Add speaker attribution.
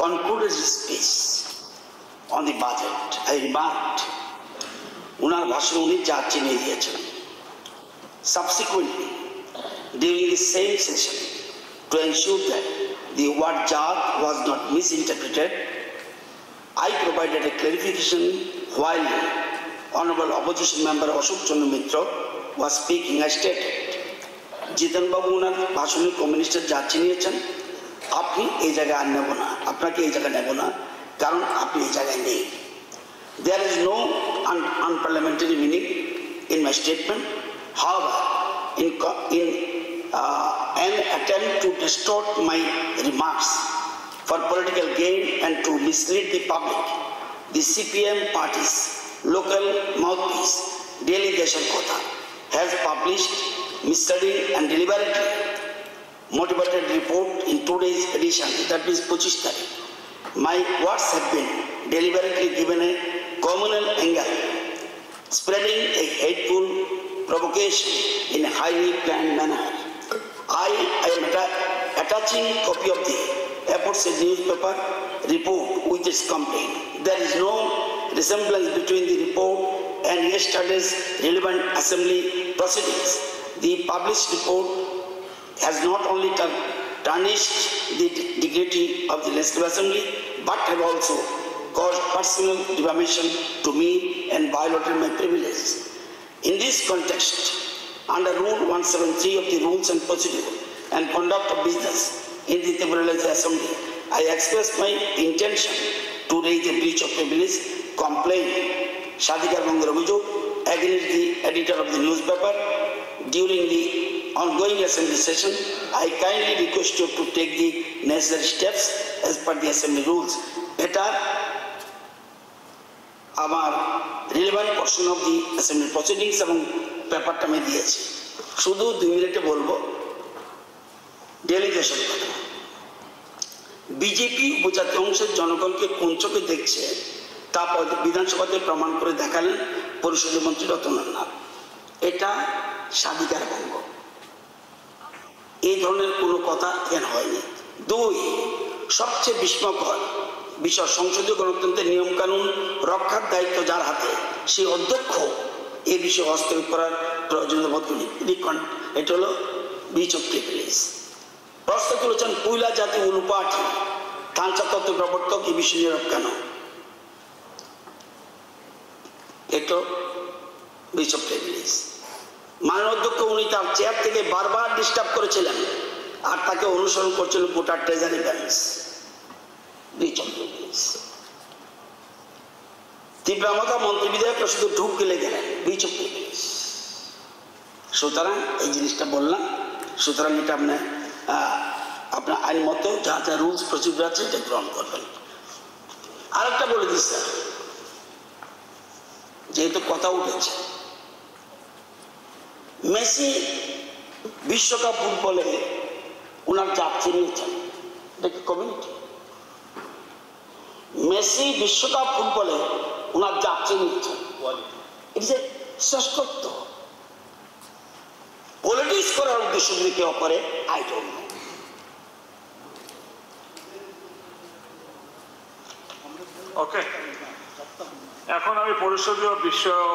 Speaker 1: concluded his speech on the budget, I remarked, उनार भाषण उन्हीं जांच नहीं दिया चल. Subsequently, during the same session, to ensure that the word Jat was not misinterpreted, I provided a clarification while Honorable Opposition Member Ashok Chandra Mitra was speaking. I stated, Jitan Babu उनार भाषण में communist जांच नहीं चल. आपने ये जगह आने बोना, अपना के ये जगह नहीं बोना, कारण आपने ये जगह नहीं. There is no unparliamentary meaning in my statement. However, in an attempt to distort my remarks for political gain and to mislead the public, the CPM party's local mouthpiece, Delhi Deshan Kotha, has published misleading and deliberately motivated report in today's edition, that is 25 Tarikh. My words have been deliberately given a communal angle, spreading a hateful provocation in a highly planned manner. I am attaching a copy of the aforesaid newspaper report with its complaint. There is no resemblance between the report and yesterday's relevant assembly proceedings. The published report has not only tarnished the dignity of the Legislative Assembly, but have also caused personal defamation to me and violated my privileges. In this context, under Rule 173 of the Rules and Procedure and Conduct of Business in the Tribunal Assembly, I express my intention to raise a breach of privilege complaint, Shadikar Bangar Abhijog, against the editor of the newspaper. During the ongoing assembly session, I kindly request you to take the necessary steps as per the assembly rules. Better, our relevant portion of the assembly proceedings among paper tame diyechi. Shudhu 2 minute bolbo. Delegation কথা. BJP উপজাতি অংশের জনগণকে কোন চোখে দেখছে তা বিধানসভাতে প্রমাণ করে দেখালেন পরিষদের মন্ত্রী রতনার নাথ. এটা স্বাধিকার ভঙ্গ. এই ধরনের কোনো কথা এখানে হয়নি. 2, সবচেয়ে বিস্ময়কর বিষয়, সংসদীয় গণতন্ত্রের নিয়মকানুন রক্ষার দায়িত্ব যার হাতে, সেই অধ্যক্ষ এই বিষয়ে হস্তক্ষেপ করার প্রয়োজনীয়তা বোধ করি. এটা হলো ব্রিচ অফ প্রিভিলেজ. প্রশ্ন তুলেছেন পুইলা জাতি উলুপাঠি থানচা তত্ত্ব প্রবর্তক এই বিষয় নীরব কেন? এটা ব্রিচ অফ প্রিভিলেজ. মাননীয় অধ্যক্ষ উনি তার চেয়ার থেকে বারবার ডিস্টার্ব করেছিলেন আর তাকে অনুসরণ করছিল গোটা treasury balance. Breach of privilege. তীব্রামতা মন্ত্রী বিধায়করা শুধু ঢুক গেলে গেলেন. Breach of privilege. সুতরাং এই জিনিসটা বললাম. সুতরাং এটা আপনার আইন মতো যা যা রুলস প্রসিডিউর আছে এটা গ্রহণ করবেন. আরেকটা বলে দিস স্যার, যেহেতু কথা উঠেছে, মেসি বিশ্বকাপ ফুটবলে ওনার জাত চিনিয়েছেন. এটা কি কমিউনিটি? মেসি বিশ্বকাপ ফুটবলে ওনার জাত চিনিয়েছেন. ইটস এ শ্রেষ্ঠত্ব. পলিটিক্স করার উদ্দেশ্য যদি কেউ করে, আই ডোন্ট নো.
Speaker 2: ওকে, এখন আমি পরিষদীয় বিষয়